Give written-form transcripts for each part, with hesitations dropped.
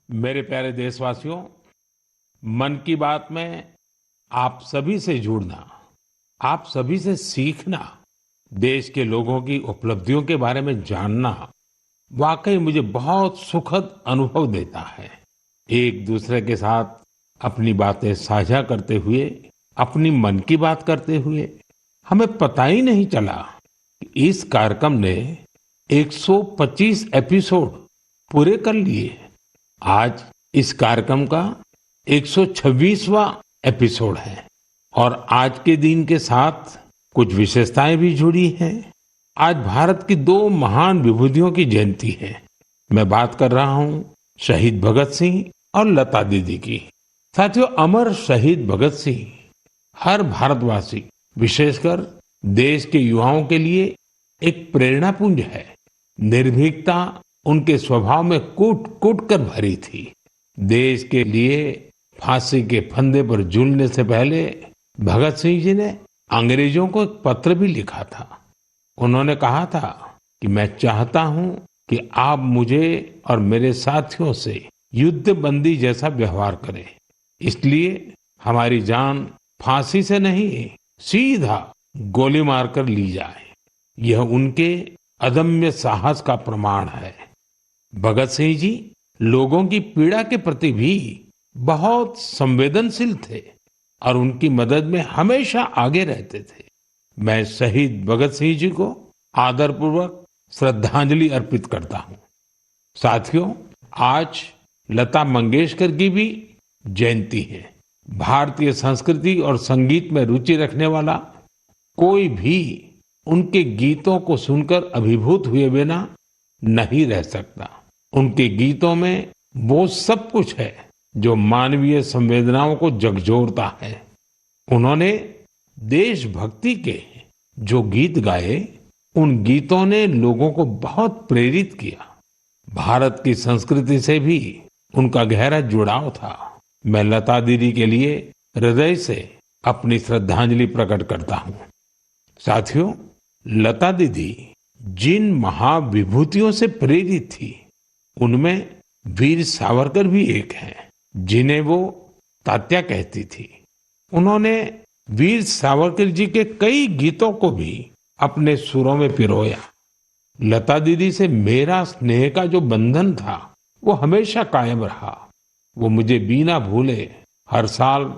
मेरे प्यारे देशवासियों, मन की बात में आप सभी से जुड़ना, आप सभी से सीखना, देश के लोगों की उपलब्धियों के बारे में जानना वाकई मुझे बहुत सुखद अनुभव देता है। एक दूसरे के साथ अपनी बातें साझा करते हुए, अपनी मन की बात करते हुए हमें पता ही नहीं चला कि इस कार्यक्रम ने 125 एपिसोड पूरे कर लिए। आज इस कार्यक्रम का 126वां एपिसोड है और आज के दिन के साथ कुछ विशेषताएं भी जुड़ी हैं। आज भारत की दो महान विभूतियों की जयंती है। मैं बात कर रहा हूं शहीद भगत सिंह और लता दीदी की। साथियों, अमर शहीद भगत सिंह हर भारतवासी, विशेषकर देश के युवाओं के लिए एक प्रेरणा पुंज है। निर्भीकता उनके स्वभाव में कूट कूट कर भरी थी। देश के लिए फांसी के फंदे पर झूलने से पहले भगत सिंह जी ने अंग्रेजों को एक पत्र भी लिखा था। उन्होंने कहा था कि मैं चाहता हूं कि आप मुझे और मेरे साथियों से युद्ध बंदी जैसा व्यवहार करें। इसलिए हमारी जान फांसी से नहीं, सीधा गोली मारकर ली जाए। यह उनके अदम्य साहस का प्रमाण है। भगत सिंह जी लोगों की पीड़ा के प्रति भी बहुत संवेदनशील थे और उनकी मदद में हमेशा आगे रहते थे। मैं शहीद भगत सिंह जी को आदरपूर्वक श्रद्धांजलि अर्पित करता हूं। साथियों, आज लता मंगेशकर की भी जयंती है। भारतीय संस्कृति और संगीत में रुचि रखने वाला कोई भी उनके गीतों को सुनकर अभिभूत हुए बिना नहीं रह सकता। उनके गीतों में वो सब कुछ है जो मानवीय संवेदनाओं को झकझोरता है। उन्होंने देशभक्ति के जो गीत गाए, उन गीतों ने लोगों को बहुत प्रेरित किया। भारत की संस्कृति से भी उनका गहरा जुड़ाव था। मैं लता दीदी के लिए हृदय से अपनी श्रद्धांजलि प्रकट करता हूं। साथियों, लता दीदी जिन महाविभूतियों से प्रेरित थी, उनमें वीर सावरकर भी एक हैं, जिन्हें वो तात्या कहती थी। उन्होंने वीर सावरकर जी के कई गीतों को भी अपने सुरों में पिरोया। लता दीदी से मेरा स्नेह का जो बंधन था, वो हमेशा कायम रहा। वो मुझे बिना भूले हर साल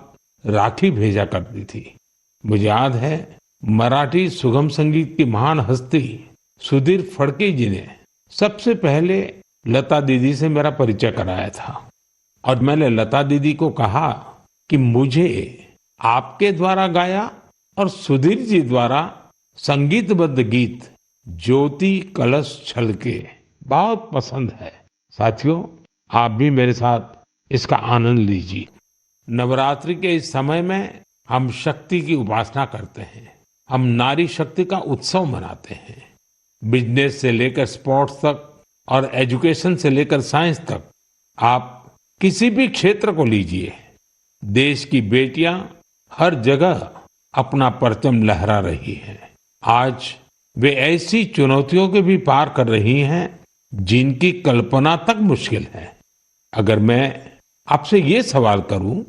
राखी भेजा करती थी। मुझे याद है, मराठी सुगम संगीत की महान हस्ती सुधीर फडके जी ने सबसे पहले लता दीदी से मेरा परिचय कराया था और मैंने लता दीदी को कहा कि मुझे आपके द्वारा गाया और सुधीर जी द्वारा संगीतबद्ध गीत ज्योति कलश छलके बहुत पसंद है। साथियों, आप भी मेरे साथ इसका आनंद लीजिए। नवरात्रि के इस समय में हम शक्ति की उपासना करते हैं। हम नारी शक्ति का उत्सव मनाते हैं। बिजनेस से लेकर स्पोर्ट्स तक और एजुकेशन से लेकर साइंस तक, आप किसी भी क्षेत्र को लीजिए, देश की बेटियां हर जगह अपना परचम लहरा रही हैं। आज वे ऐसी चुनौतियों के भी पार कर रही हैं जिनकी कल्पना तक मुश्किल है। अगर मैं आपसे ये सवाल करूं,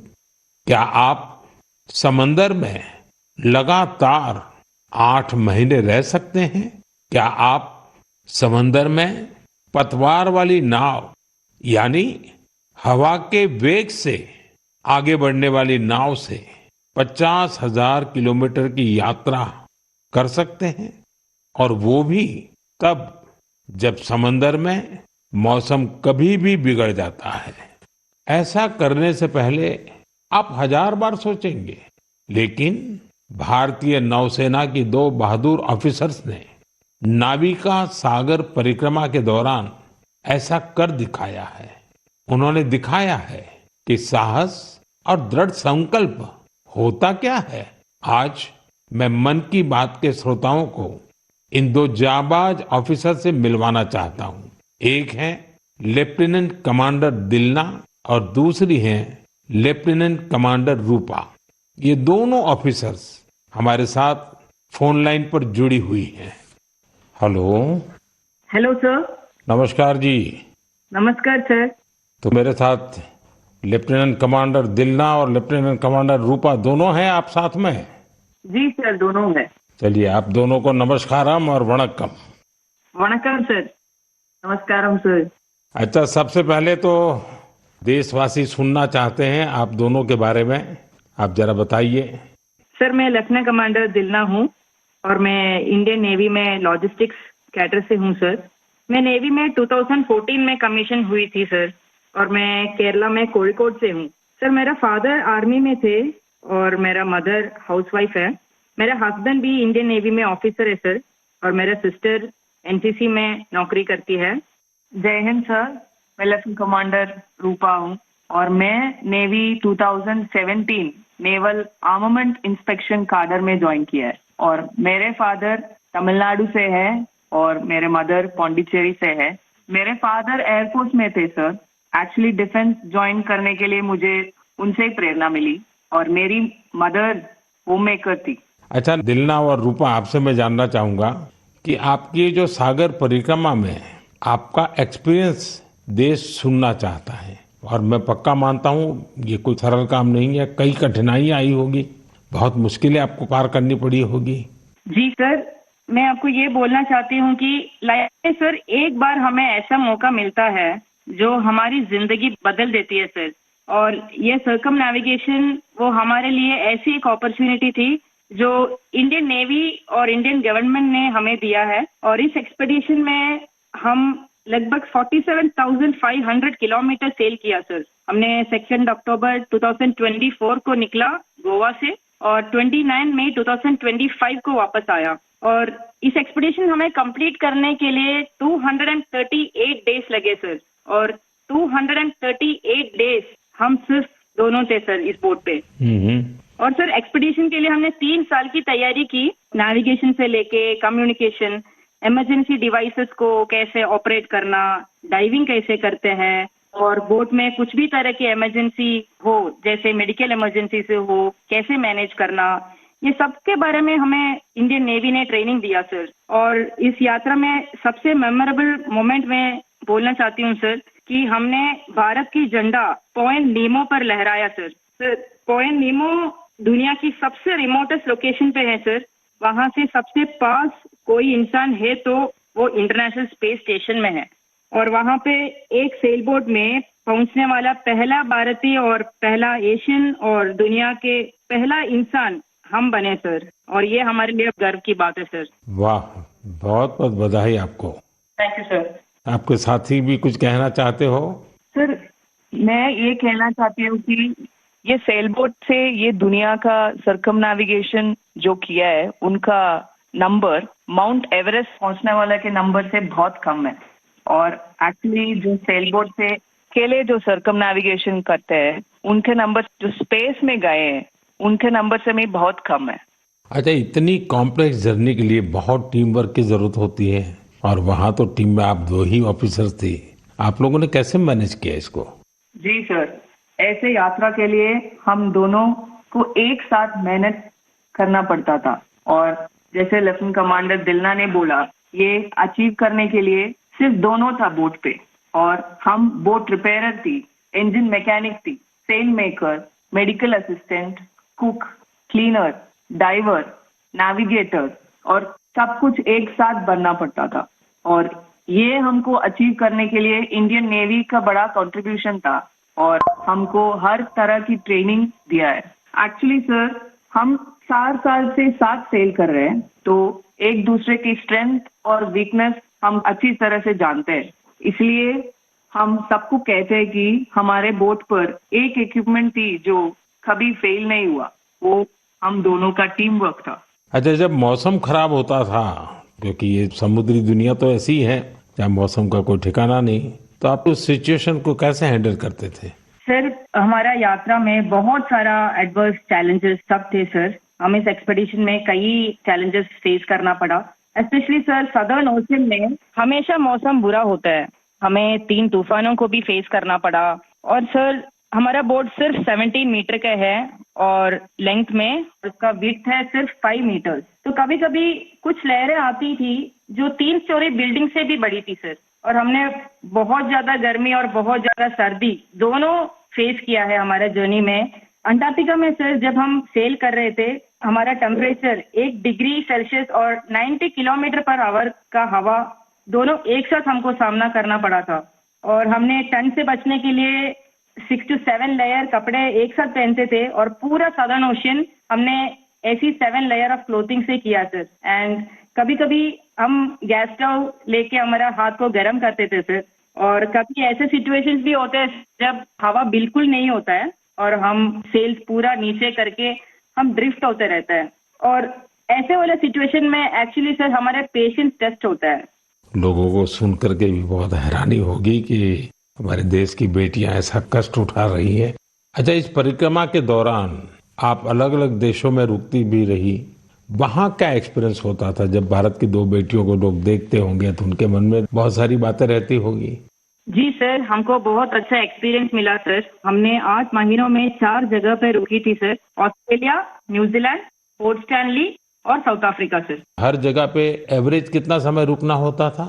क्या आप समंदर में लगातार 8 महीने रह सकते हैं? क्या आप समंदर में पतवार वाली नाव, यानी हवा के वेग से आगे बढ़ने वाली नाव से 50,000 किलोमीटर की यात्रा कर सकते हैं? और वो भी तब जब समंदर में मौसम कभी भी बिगड़ जाता है। ऐसा करने से पहले आप 1000 बार सोचेंगे, लेकिन भारतीय नौसेना की 2 बहादुर ऑफिसर्स ने नाविका सागर परिक्रमा के दौरान ऐसा कर दिखाया है। उन्होंने दिखाया है कि साहस और दृढ़ संकल्प होता क्या है। आज मैं मन की बात के श्रोताओं को इन 2 जाबाज ऑफिसर से मिलवाना चाहता हूं। एक है लेफ्टिनेंट कमांडर दिलना और दूसरी है लेफ्टिनेंट कमांडर रूपा। ये दोनों ऑफिसर्स हमारे साथ फोन लाइन पर जुड़ी हुई हैं। हेलो। Hello sir. नमस्कार जी। नमस्कार सर। तो मेरे साथ लेफ्टिनेंट कमांडर दिलना और लेफ्टिनेंट कमांडर रूपा दोनों हैं आप साथ में? जी सर, दोनों है। चलिए आप दोनों को नमस्कारम और वणक्कम। वणक्कम सर। नमस्कारम सर। अच्छा, सबसे पहले तो देशवासी सुनना चाहते हैं आप दोनों के बारे में, आप जरा बताइए। सर मैं लेफ्टिनेंट कमांडर दिलना हूँ और मैं इंडियन नेवी में लॉजिस्टिक्स कैडर से हूँ सर। मैं नेवी में 2014 में कमीशन हुई थी सर और मैं केरला में कोझिकोड से हूँ। सर मेरा फादर आर्मी में थे और मेरा मदर हाउसवाइफ है। मेरा हस्बैंड भी इंडियन नेवी में ऑफिसर है सर और मेरा सिस्टर एनसीसी में नौकरी करती है। जय हिंद सर, मैं लेफ्टिनेंट कमांडर रूपा हूँ और मैं navy 2017 naval armament inspection cadre में ज्वाइन किया है और मेरे फादर तमिलनाडु से है और मेरे मदर पौंडीचेरी से है। मेरे फादर एयरफोर्स में थे सर। एक्चुअली डिफेंस ज्वाइन करने के लिए मुझे उनसे ही प्रेरणा मिली और मेरी मदर होम मेकर थी। अच्छा दिलना और रूपा, आपसे मैं जानना चाहूंगा कि आपकी जो सागर परिक्रमा में आपका एक्सपीरियंस देश सुनना चाहता है और मैं पक्का मानता हूँ ये कोई सरल काम नहीं है, कई कठिनाइयां आई होगी, बहुत मुश्किलें आपको पार करनी पड़ी होगी। जी सर, मैं आपको ये बोलना चाहती हूँ कि लाइफ में सर एक बार हमें ऐसा मौका मिलता है जो हमारी जिंदगी बदल देती है सर। और ये सर्कम नेविगेशन वो हमारे लिए ऐसी एक अपॉर्चुनिटी थी जो इंडियन नेवी और इंडियन गवर्नमेंट ने हमें दिया है। और इस एक्सपेडिशन में हम लगभग 47,500 किलोमीटर सेल किया सर। हमने 2 अक्टूबर 2024 को निकला गोवा से और 29 मई 2025 को वापस आया। और इस एक्सपेडिशन हमें कंप्लीट करने के लिए 238 डेज लगे सर और 238 डेज हम सिर्फ दोनों थे सर इस बोट पे। और सर एक्सपेडिशन के लिए हमने 3 साल की तैयारी की, नेविगेशन से लेके कम्युनिकेशन, इमरजेंसी डिवाइसेस को कैसे ऑपरेट करना, डाइविंग कैसे करते हैं और बोट में कुछ भी तरह की इमरजेंसी हो जैसे मेडिकल इमरजेंसी से हो कैसे मैनेज करना, ये सब के बारे में हमें इंडियन नेवी ने ट्रेनिंग दिया सर। और इस यात्रा में सबसे मेमोरेबल मोमेंट में बोलना चाहती हूँ सर कि हमने भारत की झंडा पॉइंट नीमो पर लहराया सर। सर पॉइंट नीमो दुनिया की सबसे रिमोटेस्ट लोकेशन पे है सर। वहाँ से सबसे पास कोई इंसान है तो वो इंटरनेशनल स्पेस स्टेशन में है और वहाँ पे एक सेल बोट में पहुँचने वाला पहला भारतीय और पहला एशियन और दुनिया के पहला इंसान हम बने सर और ये हमारे लिए गर्व की बात है सर। वाह, बहुत बहुत बधाई आपको। Thank you sir. आपके साथी भी कुछ कहना चाहते हो? सर मैं ये कहना चाहती हूँ कि ये सेल बोट से ये दुनिया का सर्कम नेविगेशन जो किया है उनका नंबर माउंट एवरेस्ट पहुंचने वाले के नंबर से बहुत कम है। और एक्चुअली जो सेल बोट से अकेले जो सर्कम नेविगेशन करते हैं उनके नंबर जो स्पेस में गए हैं उनके नंबर से भी बहुत कम है। अच्छा, इतनी कॉम्प्लेक्स जर्नी के लिए बहुत टीम वर्क की जरूरत होती है और वहाँ तो टीम में आप 2 ही ऑफिसर्स थे, आप लोगों ने कैसे मैनेज किया इसको? जी सर, ऐसे यात्रा के लिए हम दोनों को एक साथ मेहनत करना पड़ता था और जैसे लेफ्टिनेंट कमांडर दिलना ने बोला ये अचीव करने के लिए सिर्फ दोनों था बोट पे और हम बोट रिपेयरर थी, इंजन मैकेनिक थी, sail maker, medical assistant, cook, cleaner, diver, navigator और सब कुछ एक साथ बनना पड़ता था। और ये हमको अचीव करने के लिए इंडियन नेवी का बड़ा कंट्रीब्यूशन था और हमको हर तरह की ट्रेनिंग दिया है। एक्चुअली सर हम 4 साल से साथ सेल कर रहे हैं तो एक दूसरे की स्ट्रेंथ और वीकनेस हम अच्छी तरह से जानते हैं। इसलिए हम सबको कहते हैं कि हमारे बोट पर एक इक्विपमेंट थी जो कभी फेल नहीं हुआ, वो हम दोनों का टीम वर्क था। अच्छा, जब मौसम खराब होता था, क्योंकि ये समुद्री दुनिया तो ऐसी ही है जहाँ मौसम का कोई ठिकाना नहीं, तो आप उस सिचुएशन को कैसे हैंडल करते थे? सर हमारा यात्रा में बहुत सारा एडवर्स चैलेंजेस सब थे सर। हम इस एक्सपेडिशन में कई चैलेंजेस फेस करना पड़ा। स्पेशली सर सदर्न ओशन में हमेशा मौसम बुरा होता है, हमें 3 तूफानों को भी फेस करना पड़ा। और सर हमारा बोट सिर्फ 17 मीटर का है और लेंथ में उसका विड्थ है सिर्फ 5 मीटर। तो कभी कभी कुछ लहरें आती थी जो 3 स्टोरी बिल्डिंग से भी बड़ी थी सर। और हमने बहुत ज्यादा गर्मी और बहुत ज्यादा सर्दी दोनों फेस किया है हमारे जर्नी में। अंटार्कटिका में सर जब हम सेल कर रहे थे, हमारा टेम्परेचर 1 डिग्री सेल्सियस और 90 किलोमीटर पर आवर का हवा दोनों एक साथ हमको सामना करना पड़ा था। और हमने ठंड से बचने के लिए 6 to 7 लेयर कपड़े एक साथ पहनते थे और पूरा सदर्न ओशन हमने ऐसी 7 लेयर ऑफ क्लोथिंग से किया सर। एंड कभी कभी हम गैस स्टोव लेके हमारा हाथ को गर्म करते थे सर। और कभी ऐसे सिचुएशंस भी होते हैं जब हवा बिल्कुल नहीं होता है और हम सेल्स पूरा नीचे करके हम ड्रिफ्ट होते रहते हैं। और ऐसे वाले सिचुएशन में एक्चुअली सर हमारे पेशेंस टेस्ट होता है। लोगों को सुन करके भी बहुत हैरानी होगी कि हमारे देश की बेटियां ऐसा कष्ट उठा रही हैं। अच्छा, इस परिक्रमा के दौरान आप अलग अलग देशों में रुकती भी रही, वहाँ क्या एक्सपीरियंस होता था? जब भारत की 2 बेटियों को लोग देखते होंगे तो उनके मन में बहुत सारी बातें रहती होगी। जी सर, हमको बहुत अच्छा एक्सपीरियंस मिला सर। हमने 8 महीनों में 4 जगह पे रुकी थी sir. Australia, New Zealand, port Stanley और साउथ अफ्रीका सर। हर जगह पे एवरेज कितना समय रुकना होता था?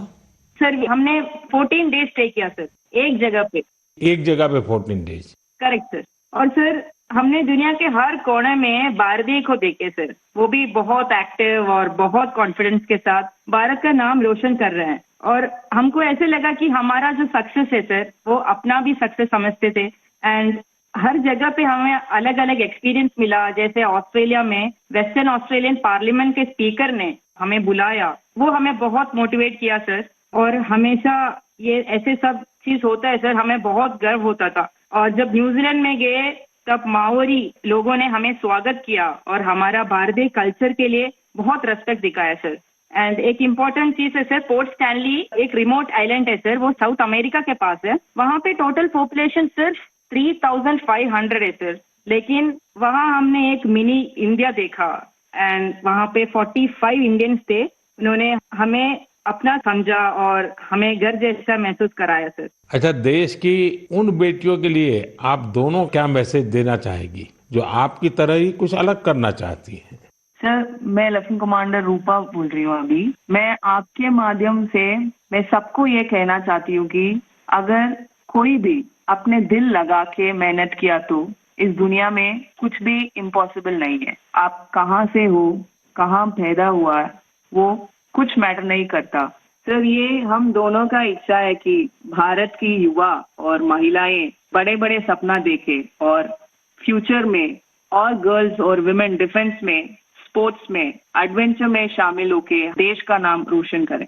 सर हमने 14 डेज स्टे किया सर, एक जगह पे। एक जगह पे 14 डेज? Correct sir. और सर हमने दुनिया के हर कोने में भारतीय को देखे सर, वो भी बहुत एक्टिव और बहुत कॉन्फिडेंस के साथ भारत का नाम रोशन कर रहे हैं। और हमको ऐसे लगा कि हमारा जो सक्सेस है सर वो अपना भी सक्सेस समझते थे। एंड हर जगह पे हमें अलग अलग एक्सपीरियंस मिला। जैसे ऑस्ट्रेलिया में वेस्टर्न ऑस्ट्रेलियन पार्लियामेंट के स्पीकर ने हमें बुलाया, वो हमें बहुत मोटिवेट किया सर। और हमेशा ये ऐसे सब चीज होता है सर, हमें बहुत गर्व होता था। और जब न्यूजीलैंड में गए तब माओरी लोगों ने हमें स्वागत किया और हमारा भारतीय कल्चर के लिए बहुत रेस्पेक्ट दिखाया सर। एंड एक इम्पोर्टेंट चीज है सर, पोर्ट स्टैनली एक रिमोट आइलैंड है सर, वो साउथ अमेरिका के पास है। वहाँ पे टोटल पॉपुलेशन सिर्फ 3500 है सर, लेकिन वहाँ हमने एक मिनी इंडिया देखा। एंड वहाँ पे 45 इंडियंस थे, उन्होंने हमें अपना समझा और हमें घर जैसा महसूस कराया सर। अच्छा, देश की उन बेटियों के लिए आप दोनों क्या मैसेज देना चाहेगी जो आपकी तरह ही कुछ अलग करना चाहती हैं? सर मैं लेफ्टिनेंट कमांडर रूपा बोल रही हूँ। अभी मैं आपके माध्यम से मैं सबको ये कहना चाहती हूँ कि अगर कोई भी अपने दिल लगा के मेहनत किया तो इस दुनिया में कुछ भी इम्पॉसिबल नहीं है। आप कहाँ से हो, कहाँ पैदा हुआ, वो कुछ मैटर नहीं करता। सर ये हम दोनों का इच्छा है कि भारत की युवा और महिलाएं बड़े बड़े सपना देखें और फ्यूचर में और गर्ल्स और विमेन डिफेंस में, स्पोर्ट्स में, एडवेंचर में शामिल होके देश का नाम रोशन करें।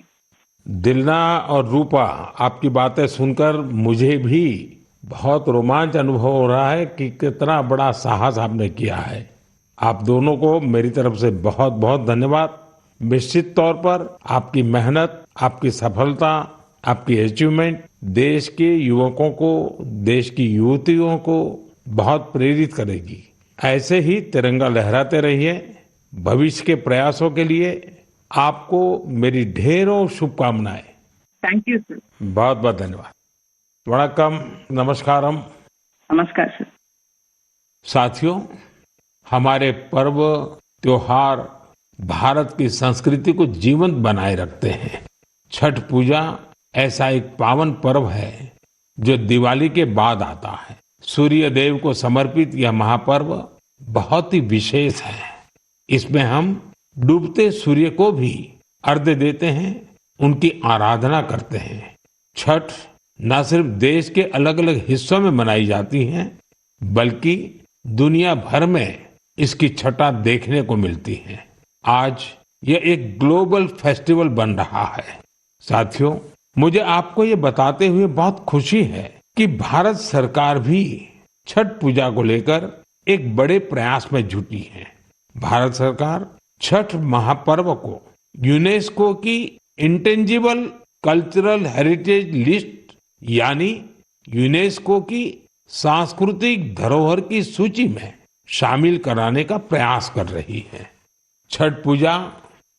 दिलना और रूपा, आपकी बातें सुनकर मुझे भी बहुत रोमांच अनुभव हो रहा है कि कितना बड़ा साहस आपने किया है। आप दोनों को मेरी तरफ से बहुत बहुत धन्यवाद। निश्चित तौर पर आपकी मेहनत, आपकी सफलता, आपकी अचीवमेंट देश के युवकों को, देश की युवतियों को बहुत प्रेरित करेगी। ऐसे ही तिरंगा लहराते रहिए। भविष्य के प्रयासों के लिए आपको मेरी ढेरों शुभकामनाएं। Thank you sir. बहुत बहुत धन्यवाद। वणक्कम, नमस्कारम। नमस्कार सर। साथियों, हमारे पर्व त्योहार भारत की संस्कृति को जीवंत बनाए रखते हैं। छठ पूजा ऐसा एक पावन पर्व है जो दिवाली के बाद आता है। सूर्य देव को समर्पित यह महापर्व बहुत ही विशेष है। इसमें हम डूबते सूर्य को भी अर्घ्य देते हैं, उनकी आराधना करते हैं। छठ न सिर्फ देश के अलग अलग हिस्सों में मनाई जाती है, बल्कि दुनिया भर में इसकी छठा देखने को मिलती है। आज यह एक ग्लोबल फेस्टिवल बन रहा है। साथियों, मुझे आपको ये बताते हुए बहुत खुशी है कि भारत सरकार भी छठ पूजा को लेकर एक बड़े प्रयास में जुटी है। भारत सरकार छठ महापर्व को यूनेस्को की इंटेंजिबल कल्चरल हेरिटेज लिस्ट यानी यूनेस्को की सांस्कृतिक धरोहर की सूची में शामिल कराने का प्रयास कर रही है। छठ पूजा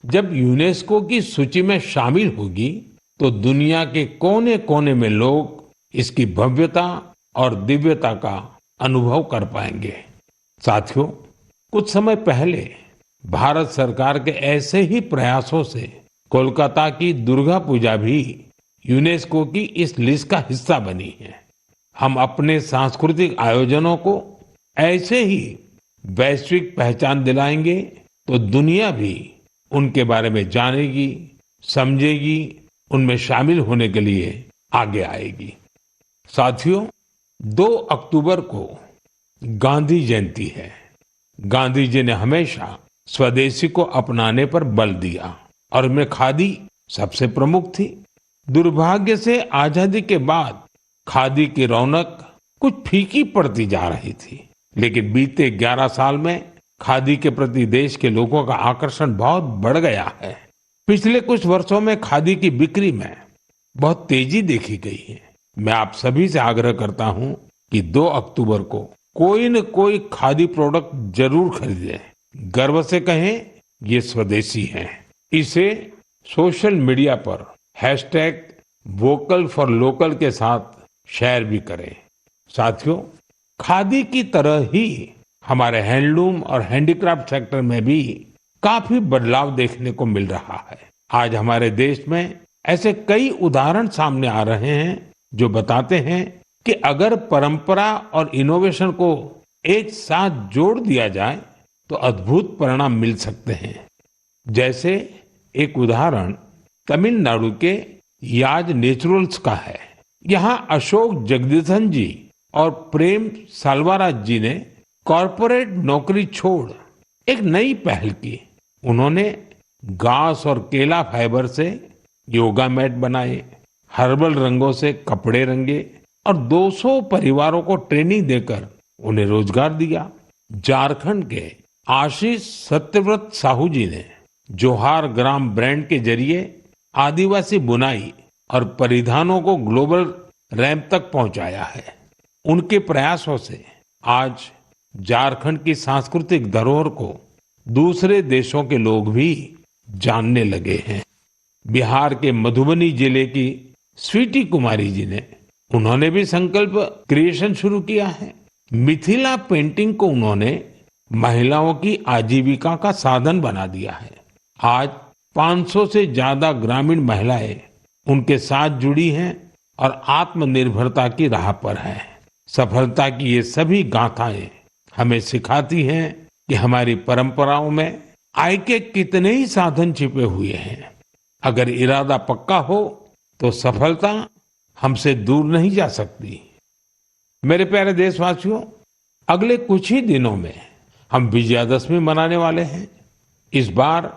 जब यूनेस्को की सूची में शामिल होगी तो दुनिया के कोने कोने में लोग इसकी भव्यता और दिव्यता का अनुभव कर पाएंगे। साथियों, कुछ समय पहले भारत सरकार के ऐसे ही प्रयासों से कोलकाता की दुर्गा पूजा भी यूनेस्को की इस लिस्ट का हिस्सा बनी है। हम अपने सांस्कृतिक आयोजनों को ऐसे ही वैश्विक पहचान दिलाएंगे तो दुनिया भी उनके बारे में जानेगी, समझेगी, उनमें शामिल होने के लिए आगे आएगी। साथियों, 2 अक्टूबर को गांधी जयंती है। गांधी जी ने हमेशा स्वदेशी को अपनाने पर बल दिया और उनमें खादी सबसे प्रमुख थी। दुर्भाग्य से आजादी के बाद खादी की रौनक कुछ फीकी पड़ती जा रही थी, लेकिन बीते 11 साल में खादी के प्रति देश के लोगों का आकर्षण बहुत बढ़ गया है। पिछले कुछ वर्षों में खादी की बिक्री में बहुत तेजी देखी गई है। मैं आप सभी से आग्रह करता हूं कि 2 अक्टूबर को कोई न कोई खादी प्रोडक्ट जरूर खरीदें। गर्व से कहें, ये स्वदेशी है। इसे सोशल मीडिया पर #वोकल फॉर लोकल के साथ शेयर भी करें। साथियों, खादी की तरह ही हमारे हैंडलूम और हैंडीक्राफ्ट सेक्टर में भी काफी बदलाव देखने को मिल रहा है। आज हमारे देश में ऐसे कई उदाहरण सामने आ रहे हैं जो बताते हैं कि अगर परंपरा और इनोवेशन को एक साथ जोड़ दिया जाए तो अद्भुत परिणाम मिल सकते हैं। जैसे एक उदाहरण तमिलनाडु के याज नेचुरल्स का है। यहाँ अशोक जगदीशन जी और प्रेम साल्वाराज जी ने कॉरपोरेट नौकरी छोड़ एक नई पहल की। उन्होंने घास और केला फाइबर से योगा मैट बनाए, हर्बल रंगों से कपड़े रंगे और 200 परिवारों को ट्रेनिंग देकर उन्हें रोजगार दिया। झारखंड के आशीष सत्यव्रत साहू जी ने जोहार ग्राम ब्रांड के जरिए आदिवासी बुनाई और परिधानों को ग्लोबल रैंप तक पहुंचाया है। उनके प्रयासों से आज झारखंड की सांस्कृतिक धरोहर को दूसरे देशों के लोग भी जानने लगे हैं। बिहार के मधुबनी जिले की स्वीटी कुमारी जी ने उन्होंने भी संकल्प क्रिएशन शुरू किया है। मिथिला पेंटिंग को उन्होंने महिलाओं की आजीविका का साधन बना दिया है। आज 500 से ज्यादा ग्रामीण महिलाएं उनके साथ जुड़ी हैं और आत्मनिर्भरता की राह पर हैं। सफलता की ये सभी गाथाएं हमें सिखाती हैं कि हमारी परंपराओं में आय के कितने ही साधन छिपे हुए हैं। अगर इरादा पक्का हो तो सफलता हमसे दूर नहीं जा सकती। मेरे प्यारे देशवासियों, अगले कुछ ही दिनों में हम विजयादशमी मनाने वाले हैं। इस बार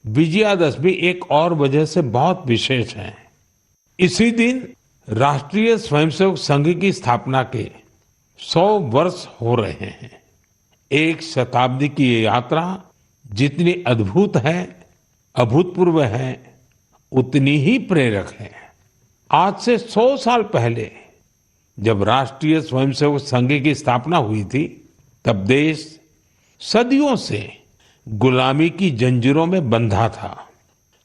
विजयादशमी एक और वजह से बहुत विशेष है। इसी दिन राष्ट्रीय स्वयंसेवक संघ की स्थापना के 100 वर्ष हो रहे हैं। एक शताब्दी की ये यात्रा जितनी अद्भुत है, अभूतपूर्व है, उतनी ही प्रेरक है। आज से 100 साल पहले जब राष्ट्रीय स्वयंसेवक संघ की स्थापना हुई थी, तब देश सदियों से गुलामी की जंजीरों में बंधा था।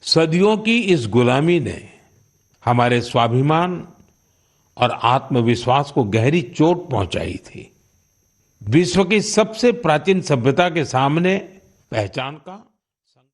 सदियों की इस गुलामी ने हमारे स्वाभिमान और आत्मविश्वास को गहरी चोट पहुंचाई थी। विश्व की सबसे प्राचीन सभ्यता के सामने पहचान का